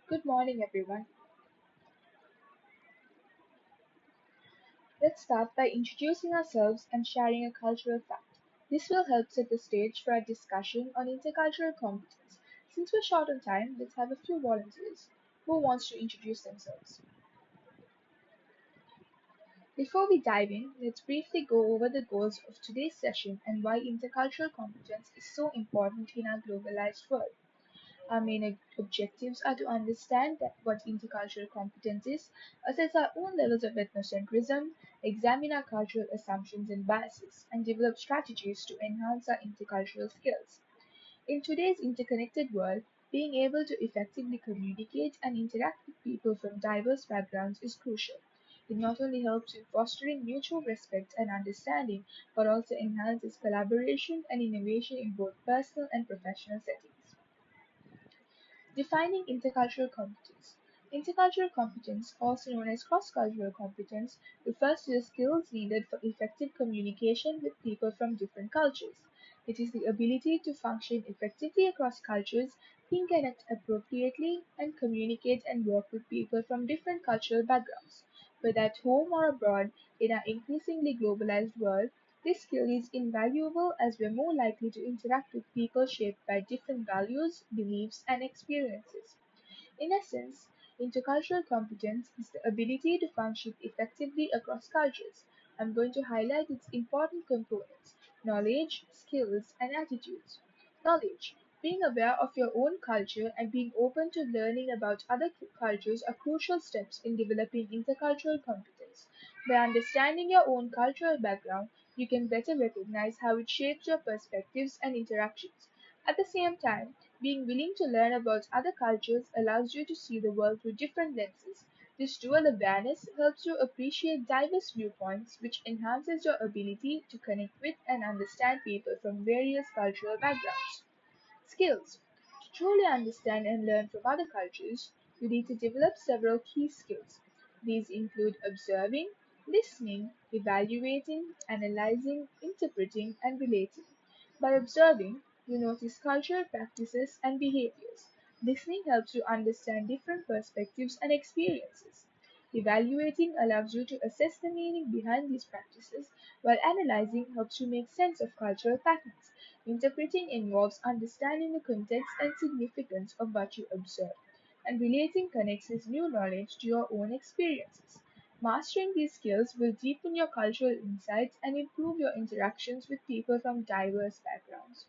Good morning, everyone. Let's start by introducing ourselves and sharing a cultural fact. This will help set the stage for our discussion on intercultural competence. Since we're short on time, let's have a few volunteers. Who wants to introduce themselves? Before we dive in, let's briefly go over the goals of today's session and why intercultural competence is so important in our globalized world. Our main objectives are to understand what intercultural competence is, assess our own levels of ethnocentrism, examine our cultural assumptions and biases, and develop strategies to enhance our intercultural skills. In today's interconnected world, being able to effectively communicate and interact with people from diverse backgrounds is crucial. It not only helps in fostering mutual respect and understanding, but also enhances collaboration and innovation in both personal and professional settings. Defining intercultural competence. Intercultural competence, also known as cross-cultural competence, refers to the skills needed for effective communication with people from different cultures. It is the ability to function effectively across cultures, think and act appropriately, and communicate and work with people from different cultural backgrounds. Whether at home or abroad, in our increasingly globalized world, this skill is invaluable as we are more likely to interact with people shaped by different values, beliefs, and experiences. In essence, intercultural competence is the ability to function effectively across cultures. I'm going to highlight its important components: knowledge, skills, and attitudes. Knowledge. Being aware of your own culture and being open to learning about other cultures are crucial steps in developing intercultural competence. By understanding your own cultural background, you can better recognize how it shapes your perspectives and interactions. At the same time, being willing to learn about other cultures allows you to see the world through different lenses. This dual awareness helps you appreciate diverse viewpoints, which enhances your ability to connect with and understand people from various cultural backgrounds. Skills. To truly understand and learn from other cultures, you need to develop several key skills. These include observing, listening, evaluating, analyzing, interpreting, and relating. By observing, you notice cultural practices and behaviors. Listening helps you understand different perspectives and experiences. Evaluating allows you to assess the meaning behind these practices, while analyzing helps you make sense of cultural patterns. Interpreting involves understanding the context and significance of what you observe, and relating connects this new knowledge to your own experiences. Mastering these skills will deepen your cultural insights and improve your interactions with people from diverse backgrounds.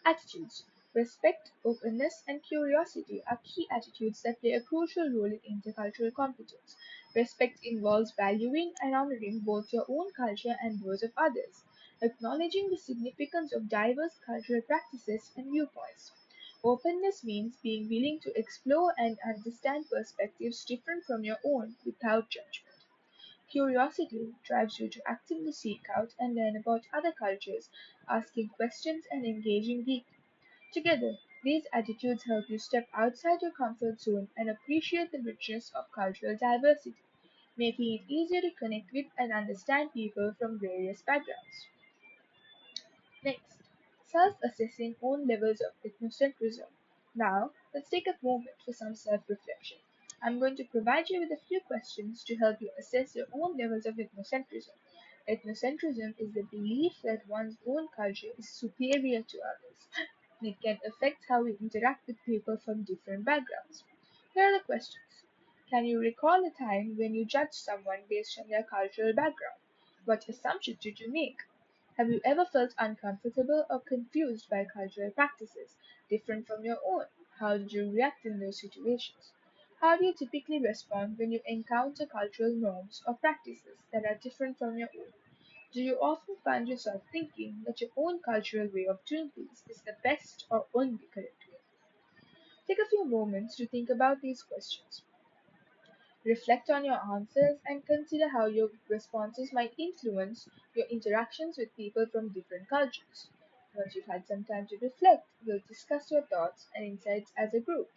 Attitudes. Respect, openness, and curiosity are key attitudes that play a crucial role in intercultural competence. Respect involves valuing and honoring both your own culture and those of others, acknowledging the significance of diverse cultural practices and viewpoints. Openness means being willing to explore and understand perspectives different from your own without judgment. Curiosity drives you to actively seek out and learn about other cultures, asking questions and engaging deeply. Together, these attitudes help you step outside your comfort zone and appreciate the richness of cultural diversity, making it easier to connect with and understand people from various backgrounds. Next, self-assessing own levels of ethnocentrism. Now, let's take a moment for some self-reflection. I'm going to provide you with a few questions to help you assess your own levels of ethnocentrism. Ethnocentrism is the belief that one's own culture is superior to others, and it can affect how we interact with people from different backgrounds. Here are the questions. Can you recall a time when you judged someone based on their cultural background? What assumptions did you make? Have you ever felt uncomfortable or confused by cultural practices different from your own? How did you react in those situations? How do you typically respond when you encounter cultural norms or practices that are different from your own? Do you often find yourself thinking that your own cultural way of doing things is the best or only correct way? Take a few moments to think about these questions. Reflect on your answers and consider how your responses might influence your interactions with people from different cultures. Once you've had some time to reflect, we'll discuss your thoughts and insights as a group.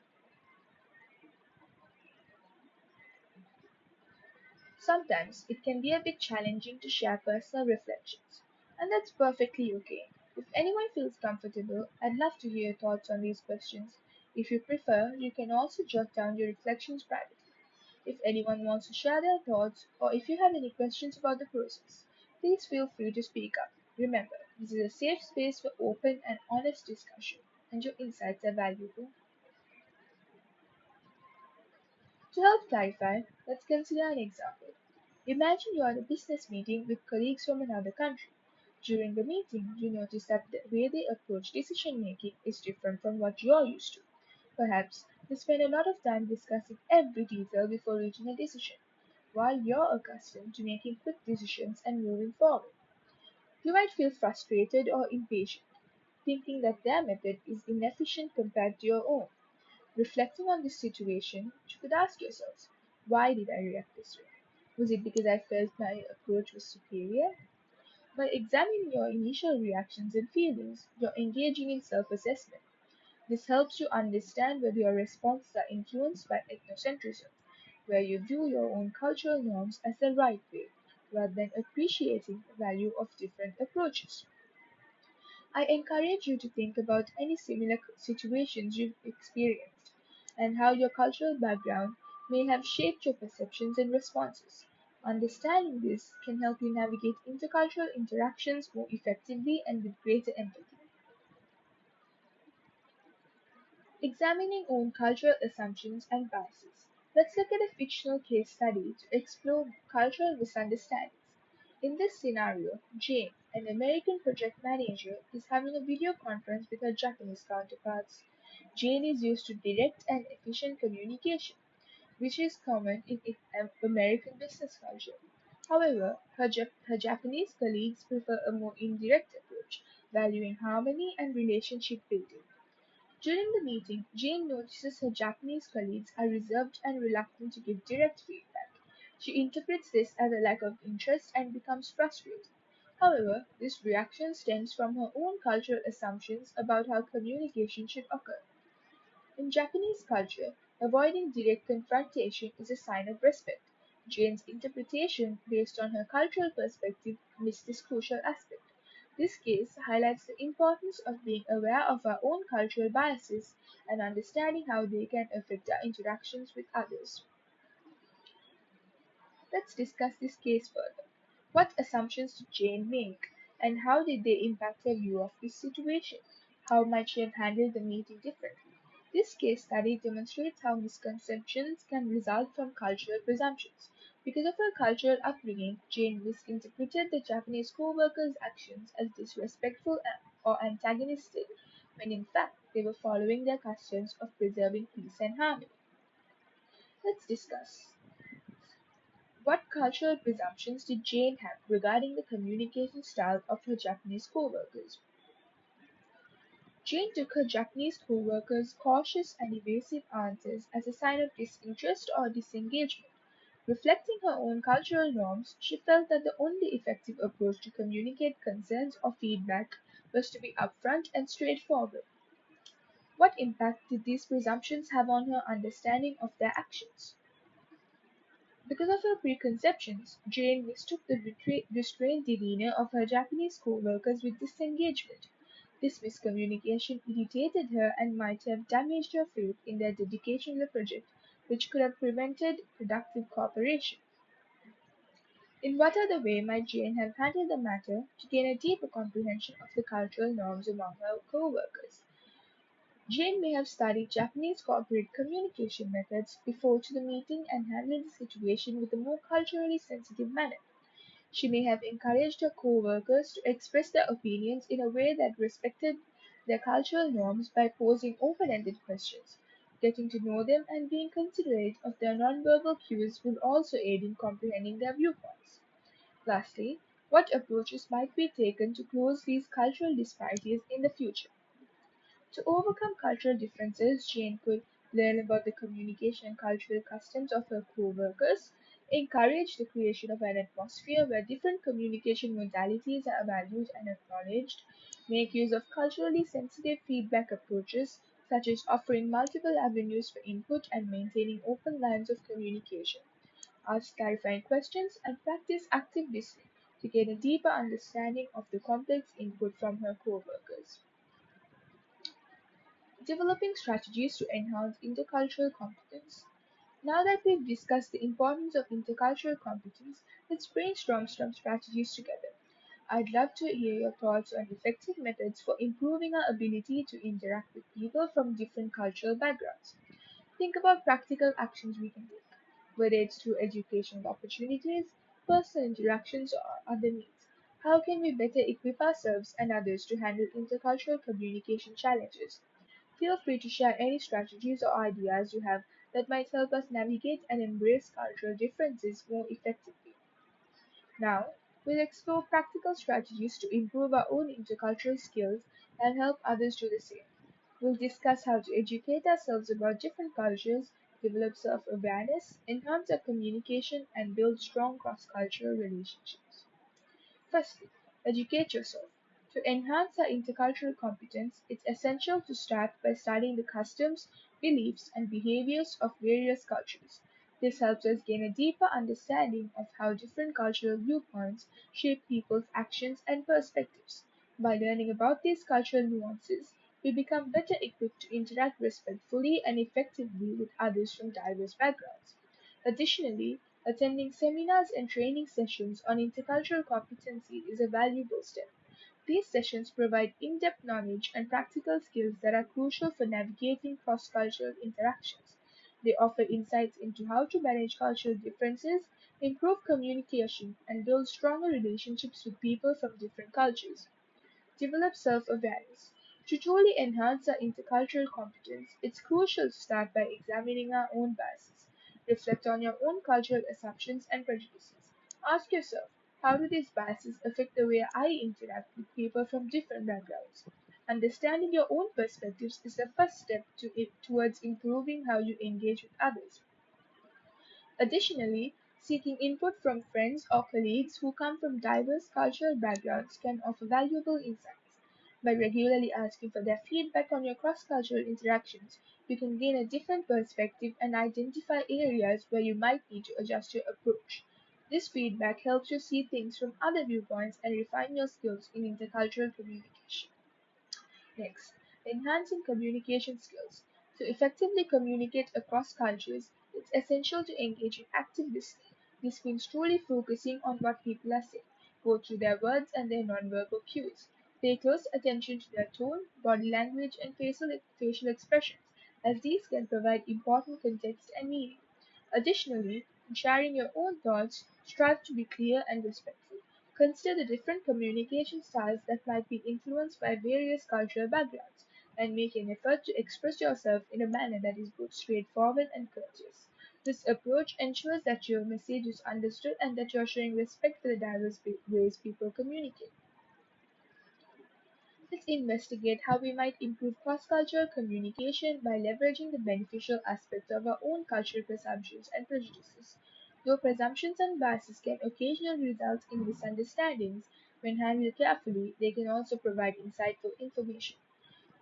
Sometimes it can be a bit challenging to share personal reflections, and that's perfectly okay. If anyone feels comfortable, I'd love to hear your thoughts on these questions. If you prefer, you can also jot down your reflections privately. If anyone wants to share their thoughts, or if you have any questions about the process, please feel free to speak up. Remember, this is a safe space for open and honest discussion, and your insights are valuable. To help clarify, let's consider an example. Imagine you are at a business meeting with colleagues from another country. During the meeting, you notice that the way they approach decision making is different from what you are used to. Perhaps they spend a lot of time discussing every detail before reaching a decision, while you're accustomed to making quick decisions and moving forward. You might feel frustrated or impatient, thinking that their method is inefficient compared to your own. Reflecting on this situation, you could ask yourselves, why did I react this way? Was it because I felt my approach was superior? By examining your initial reactions and feelings, you're engaging in self assessment. This helps you understand whether your responses are influenced by ethnocentrism, where you view your own cultural norms as the right way, rather than appreciating the value of different approaches. I encourage you to think about any similar situations you've experienced and how your cultural background may have shaped your perceptions and responses. Understanding this can help you navigate intercultural interactions more effectively and with greater empathy. Examining own cultural assumptions and biases. Let's look at a fictional case study to explore cultural misunderstandings. In this scenario, Jane, an American project manager, is having a video conference with her Japanese counterparts. Jane is used to direct and efficient communication, which is common in American business culture. However, her Japanese colleagues prefer a more indirect approach, valuing harmony and relationship building. During the meeting, Jane notices her Japanese colleagues are reserved and reluctant to give direct feedback. She interprets this as a lack of interest and becomes frustrated. However, this reaction stems from her own cultural assumptions about how communication should occur. In Japanese culture, avoiding direct confrontation is a sign of respect. Jane's interpretation, based on her cultural perspective, missed this crucial aspect. This case highlights the importance of being aware of our own cultural biases and understanding how they can affect our interactions with others. Let's discuss this case further. What assumptions did Jane make, and how did they impact her view of this situation? How might she have handled the meeting differently? This case study demonstrates how misconceptions can result from cultural presumptions. Because of her cultural upbringing, Jane misinterpreted the Japanese co-workers' actions as disrespectful or antagonistic, when in fact they were following their customs of preserving peace and harmony. Let's discuss. What cultural presumptions did Jane have regarding the communication style of her Japanese co-workers? Jane took her Japanese co-workers' cautious and evasive answers as a sign of disinterest or disengagement. Reflecting her own cultural norms, she felt that the only effective approach to communicate concerns or feedback was to be upfront and straightforward. What impact did these presumptions have on her understanding of their actions? Because of her preconceptions, Jane mistook the restrained demeanor of her Japanese co-workers with disengagement. This miscommunication irritated her and might have damaged her faith in their dedication to the project, which could have prevented productive cooperation. In what other way might Jane have handled the matter to gain a deeper comprehension of the cultural norms among her co-workers? Jane may have studied Japanese corporate communication methods before to the meeting and handled the situation with a more culturally sensitive manner. She may have encouraged her co-workers to express their opinions in a way that respected their cultural norms by posing open-ended questions. Getting to know them and being considerate of their nonverbal cues will also aid in comprehending their viewpoints. Lastly, what approaches might be taken to close these cultural disparities in the future? To overcome cultural differences, Jane could learn about the communication and cultural customs of her co-workers, encourage the creation of an atmosphere where different communication modalities are valued and acknowledged, make use of culturally sensitive feedback approaches, such as offering multiple avenues for input and maintaining open lines of communication, ask clarifying questions, and practice active listening to gain a deeper understanding of the complex input from her co-workers. Developing strategies to enhance intercultural competence. Now that we've discussed the importance of intercultural competence, let's brainstorm some strategies together. I'd love to hear your thoughts on effective methods for improving our ability to interact with people from different cultural backgrounds. Think about practical actions we can take, whether it's through educational opportunities, personal interactions, or other means. How can we better equip ourselves and others to handle intercultural communication challenges? Feel free to share any strategies or ideas you have that might help us navigate and embrace cultural differences more effectively. Now, we'll explore practical strategies to improve our own intercultural skills and help others do the same. We'll discuss how to educate ourselves about different cultures, develop self awareness, enhance our communication, and build strong cross cultural relationships. Firstly, educate yourself. To enhance our intercultural competence, it's essential to start by studying the customs, beliefs, and behaviors of various cultures. This helps us gain a deeper understanding of how different cultural viewpoints shape people's actions and perspectives. By learning about these cultural nuances, we become better equipped to interact respectfully and effectively with others from diverse backgrounds. Additionally, attending seminars and training sessions on intercultural competency is a valuable step. These sessions provide in depth knowledge and practical skills that are crucial for navigating cross cultural interactions. They offer insights into how to manage cultural differences, improve communication, and build stronger relationships with people from different cultures. Develop self awareness. To truly enhance our intercultural competence, it's crucial to start by examining our own biases. Reflect on your own cultural assumptions and prejudices. Ask yourself, how do these biases affect the way I interact with people from different backgrounds? Understanding your own perspectives is the first step towards improving how you engage with others. Additionally, seeking input from friends or colleagues who come from diverse cultural backgrounds can offer valuable insights. By regularly asking for their feedback on your cross cultural interactions, you can gain a different perspective and identify areas where you might need to adjust your approach. This feedback helps you see things from other viewpoints and refine your skills in intercultural communication. Next, enhancing communication skills. To effectively communicate across cultures, it's essential to engage in active listening. This means truly focusing on what people are saying, both through their words and their nonverbal cues. Pay close attention to their tone, body language, and facial expressions, as these can provide important context and meaning. Additionally, in sharing your own thoughts, strive to be clear and respectful. Consider the different communication styles that might be influenced by various cultural backgrounds, and make an effort to express yourself in a manner that is both straightforward and courteous. This approach ensures that your message is understood and that you are showing respect for the diverse ways people communicate. Let's investigate how we might improve cross-cultural communication by leveraging the beneficial aspects of our own cultural presumptions and prejudices. Though presumptions and biases can occasionally result in misunderstandings, when handled carefully, they can also provide insightful information.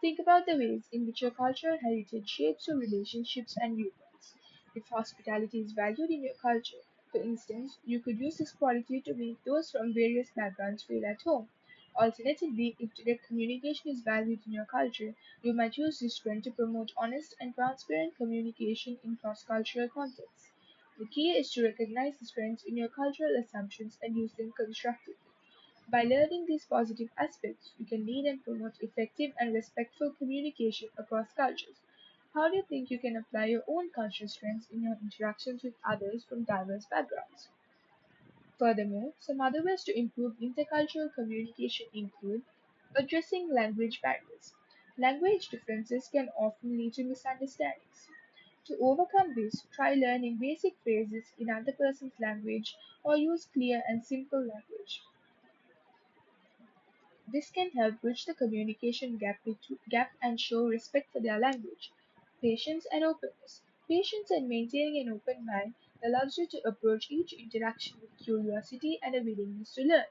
Think about the ways in which your cultural heritage shapes your relationships and viewpoints. If hospitality is valued in your culture, for instance, you could use this quality to make those from various backgrounds feel at home. Alternatively, if direct communication is valued in your culture, you might use this trend to promote honest and transparent communication in cross cultural contexts. The key is to recognize the strengths in your cultural assumptions and use them constructively. By learning these positive aspects, you can lead and promote effective and respectful communication across cultures. How do you think you can apply your own cultural strengths in your interactions with others from diverse backgrounds? Furthermore, some other ways to improve intercultural communication include addressing language barriers. Language differences can often lead to misunderstandings. To overcome this, try learning basic phrases in other person's language or use clear and simple language. This can help bridge the communication gap and show respect for their language. Patience and openness. Patience and maintaining an open mind allows you to approach each interaction with curiosity and a willingness to learn.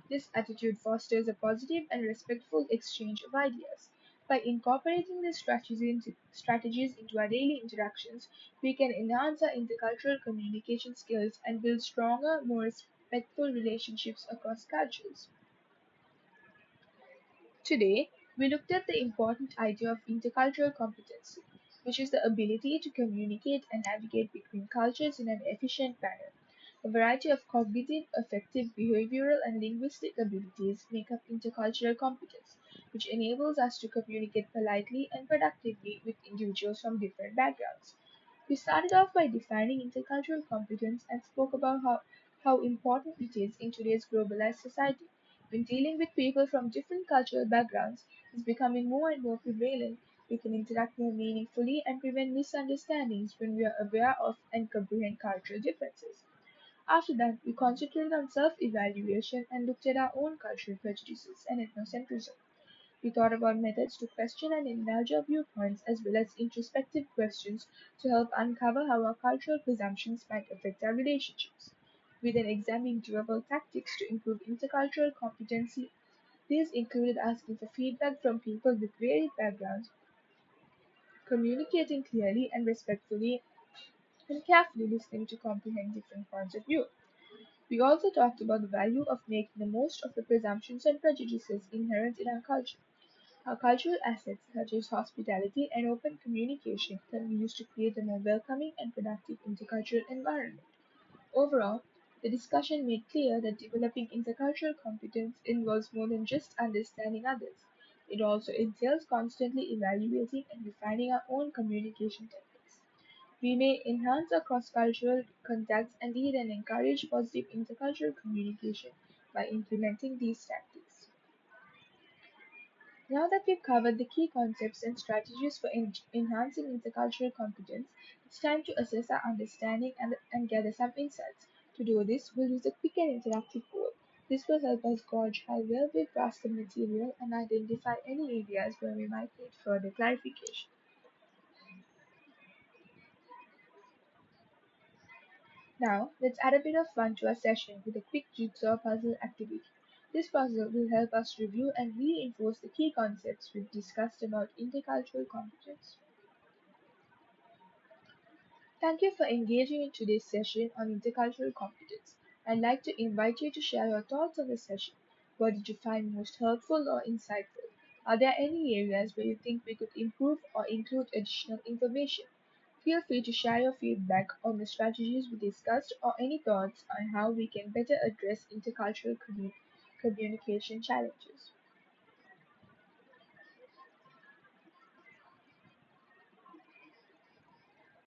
This attitude fosters a positive and respectful exchange of ideas. By incorporating these strategies into our daily interactions, we can enhance our intercultural communication skills and build stronger, more respectful relationships across cultures. Today, We looked at the important idea of intercultural competency, which is the ability to communicate and navigate between cultures in an efficient manner. A variety of cognitive, affective, behavioral, and linguistic abilities make up intercultural competence, which enables us to communicate politely and productively with individuals from different backgrounds. We started off by defining intercultural competence and spoke about how important it is in today's globalized society. When dealing with people from different cultural backgrounds is becoming more and more prevalent, we can interact more meaningfully and prevent misunderstandings when we are aware of and comprehend cultural differences. After that, we concentrated on self evaluation and looked at our own cultural prejudices and ethnocentrism. We thought about methods to question and enlarge our viewpoints as well as introspective questions to help uncover how our cultural presumptions might affect our relationships. We then examined doable tactics to improve intercultural competency. These included asking for feedback from people with varied backgrounds, communicating clearly and respectfully, and carefully listening to comprehend different points of view. We also talked about the value of making the most of the presumptions and prejudices inherent in our culture. Our cultural assets, such as hospitality and open communication, can be used to create a more welcoming and productive intercultural environment. Overall, the discussion made clear that developing intercultural competence involves more than just understanding others. It also entails constantly evaluating and refining our own communication techniques. We may enhance our cross-cultural contacts and lead and encourage positive intercultural communication by implementing these tactics. Now that we've covered the key concepts and strategies for enhancing intercultural competence, it's time to assess our understanding and gather some insights. To do this, we'll use a quick and interactive poll. This will help us gauge how well we've grasped the material and identify any areas where we might need further clarification. Now, let's add a bit of fun to our session with a quick jigsaw puzzle activity. This puzzle will help us review and reinforce the key concepts we've discussed about intercultural competence. Thank you for engaging in today's session on intercultural competence. I'd like to invite you to share your thoughts on the session. What did you find most helpful or insightful? Are there any areas where you think we could improve or include additional information? Feel free to share your feedback on the strategies we discussed or any thoughts on how we can better address intercultural communication challenges.